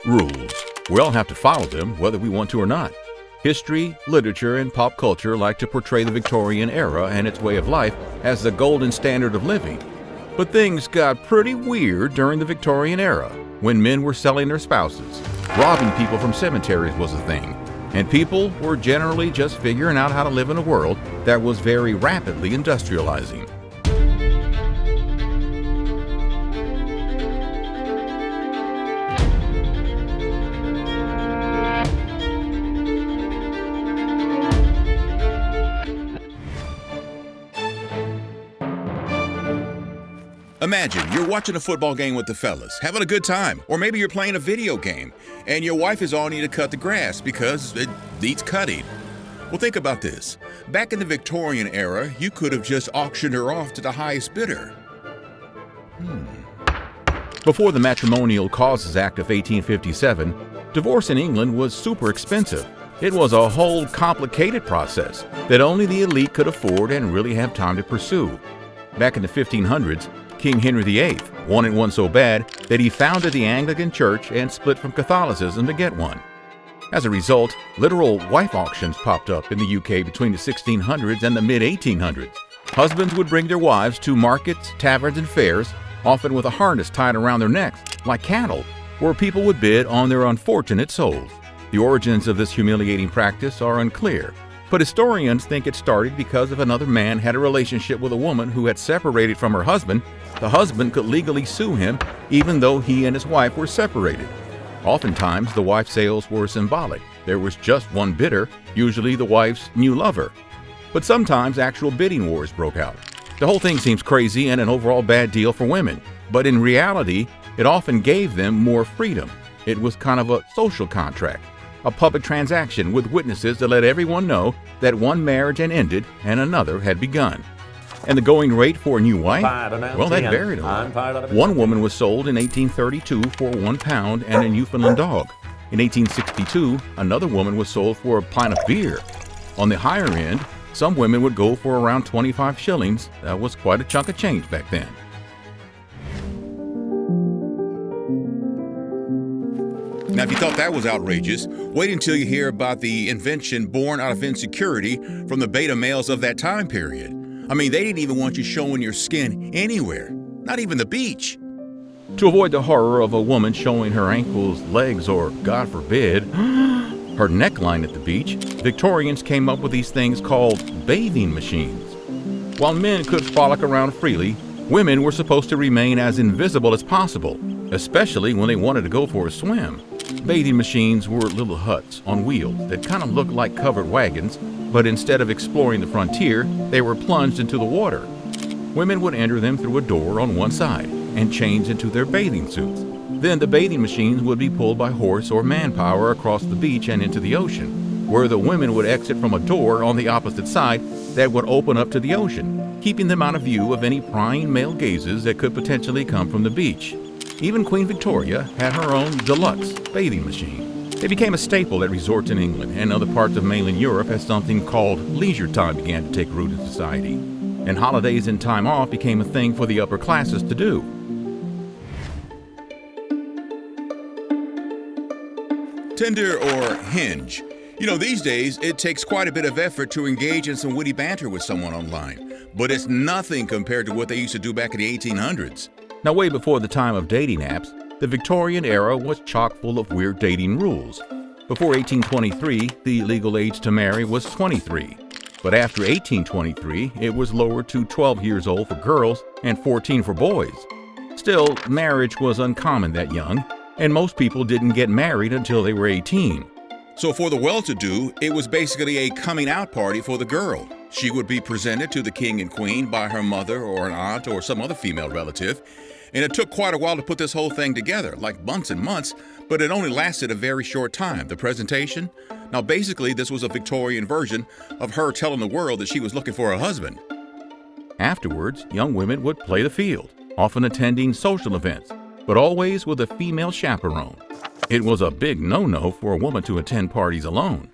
Rules. We all have to follow them, whether we want to or not. History, literature, and pop culture like to portray the Victorian era and its way of life as the golden standard of living. But things got pretty weird during the Victorian era, when men were selling their spouses. Robbing people from cemeteries was a thing, and people were generally just figuring out how to live in a world that was very rapidly industrializing. Imagine you're watching a football game with the fellas, having a good time, or maybe you're playing a video game, and your wife is on you to cut the grass because it needs cutting. Well, think about this. Back in the Victorian era, you could have just auctioned her off to the highest bidder. Before the Matrimonial Causes Act of 1857, divorce in England was super expensive. It was a whole complicated process that only the elite could afford and really have time to pursue. Back in the 1500s, King Henry VIII wanted one so bad that he founded the Anglican Church and split from Catholicism to get one. As a result, literal wife auctions popped up in the UK between the 1600s and the mid-1800s. Husbands would bring their wives to markets, taverns, and fairs, often with a harness tied around their necks, like cattle, where people would bid on their unfortunate souls. The origins of this humiliating practice are unclear, but historians think it started because if another man had a relationship with a woman who had separated from her husband, the husband could legally sue him even though he and his wife were separated. Oftentimes, the wife sales were symbolic. There was just one bidder, usually the wife's new lover. But sometimes actual bidding wars broke out. The whole thing seems crazy and an overall bad deal for women, but in reality, it often gave them more freedom. It was kind of a social contract, a public transaction with witnesses to let everyone know that one marriage had ended and another had begun. And the going rate for a new wife? Well, that varied a lot. One woman was sold in 1832 for £1 and a Newfoundland dog. In 1862, another woman was sold for a pint of beer. On the higher end, some women would go for around 25 shillings. That was quite a chunk of change back then. Now, if you thought that was outrageous, wait until you hear about the invention born out of insecurity from the beta males of that time period. I mean, they didn't even want you showing your skin anywhere, not even the beach. To avoid the horror of a woman showing her ankles, legs, or, God forbid, her neckline at the beach, Victorians came up with these things called bathing machines. While men could frolic around freely, women were supposed to remain as invisible as possible, especially when they wanted to go for a swim. Bathing machines were little huts on wheels that kind of looked like covered wagons, but instead of exploring the frontier, they were plunged into the water. Women would enter them through a door on one side and change into their bathing suits. Then the bathing machines would be pulled by horse or manpower across the beach and into the ocean, where the women would exit from a door on the opposite side that would open up to the ocean, keeping them out of view of any prying male gazes that could potentially come from the beach. Even Queen Victoria had her own deluxe bathing machine. They became a staple at resorts in England and other parts of mainland Europe as something called leisure time began to take root in society, and holidays and time off became a thing for the upper classes to do. Tinder or Hinge. You know, these days, it takes quite a bit of effort to engage in some witty banter with someone online, but it's nothing compared to what they used to do back in the 1800s. Now, way before the time of dating apps, the Victorian era was chock full of weird dating rules. Before 1823, the legal age to marry was 23. But after 1823, it was lowered to 12 years old for girls and 14 for boys. Still, marriage was uncommon that young, and most people didn't get married until they were 18. So for the well-to-do, it was basically a coming-out party for the girl. She would be presented to the king and queen by her mother or an aunt or some other female relative. And it took quite a while to put this whole thing together, like months and months, but it only lasted a very short time. The presentation? Now basically, this was a Victorian version of her telling the world that she was looking for a husband. Afterwards, young women would play the field, often attending social events, but always with a female chaperone. It was a big no-no for a woman to attend parties alone.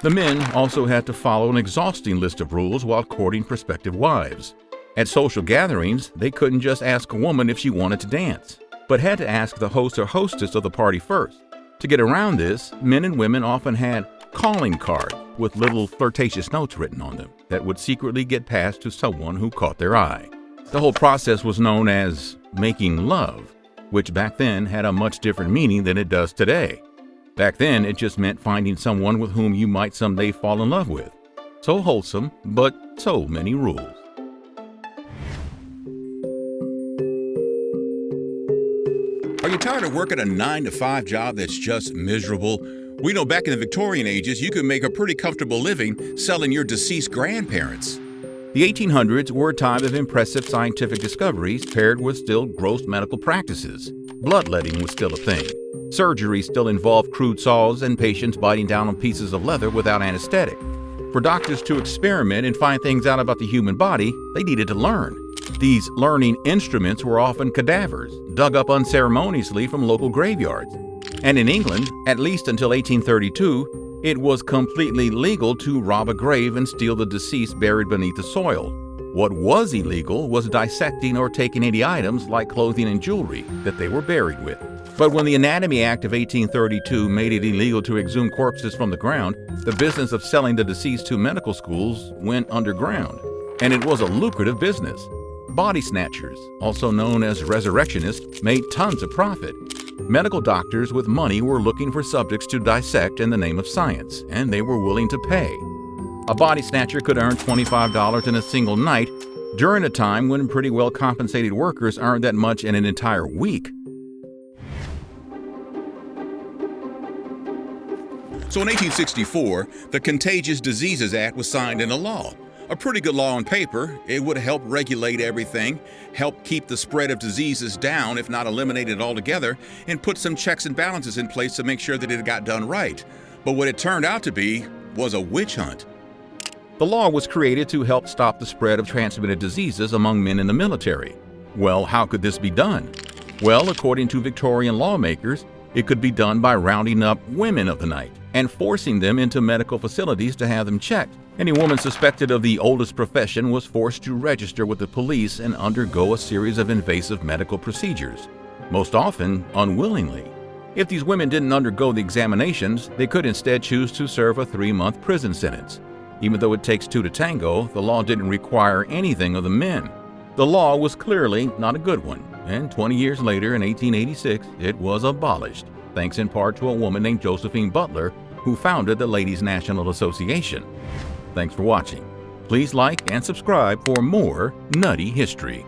The men also had to follow an exhausting list of rules while courting prospective wives. At social gatherings, they couldn't just ask a woman if she wanted to dance, but had to ask the host or hostess of the party first. To get around this, men and women often had calling cards with little flirtatious notes written on them that would secretly get passed to someone who caught their eye. The whole process was known as making love, which back then had a much different meaning than it does today. Back then, it just meant finding someone with whom you might someday fall in love with. So wholesome, but so many rules. Are you tired of working a 9-to-5 job that's just miserable? We know back in the Victorian ages, you could make a pretty comfortable living selling your deceased grandparents. The 1800s were a time of impressive scientific discoveries paired with still gross medical practices. Bloodletting was still a thing. Surgery still involved crude saws and patients biting down on pieces of leather without anesthetic. For doctors to experiment and find things out about the human body, they needed to learn. These learning instruments were often cadavers, dug up unceremoniously from local graveyards. And in England, at least until 1832, it was completely legal to rob a grave and steal the deceased buried beneath the soil. What was illegal was dissecting or taking any items like clothing and jewelry that they were buried with. But when the Anatomy Act of 1832 made it illegal to exhume corpses from the ground, the business of selling the deceased to medical schools went underground. And it was a lucrative business. Body snatchers, also known as resurrectionists, made tons of profit. Medical doctors with money were looking for subjects to dissect in the name of science, and they were willing to pay. A body snatcher could earn $25 in a single night during a time when pretty well compensated workers earned that much in an entire week. So in 1864, the Contagious Diseases Act was signed into law. A pretty good law on paper. It would help regulate everything, help keep the spread of diseases down, if not eliminate it altogether, and put some checks and balances in place to make sure that it got done right. But what it turned out to be was a witch hunt. The law was created to help stop the spread of transmitted diseases among men in the military. Well, how could this be done? Well, according to Victorian lawmakers, it could be done by rounding up women of the night and forcing them into medical facilities to have them checked. Any woman suspected of the oldest profession was forced to register with the police and undergo a series of invasive medical procedures, most often unwillingly. If these women didn't undergo the examinations, they could instead choose to serve a 3-month prison sentence. Even though it takes two to tango, the law didn't require anything of the men. The law was clearly not a good one, and 20 years later, in 1886, it was abolished, thanks in part to a woman named Josephine Butler, who founded the Ladies' National Association. Thanks for watching. Please like and subscribe for more nutty history.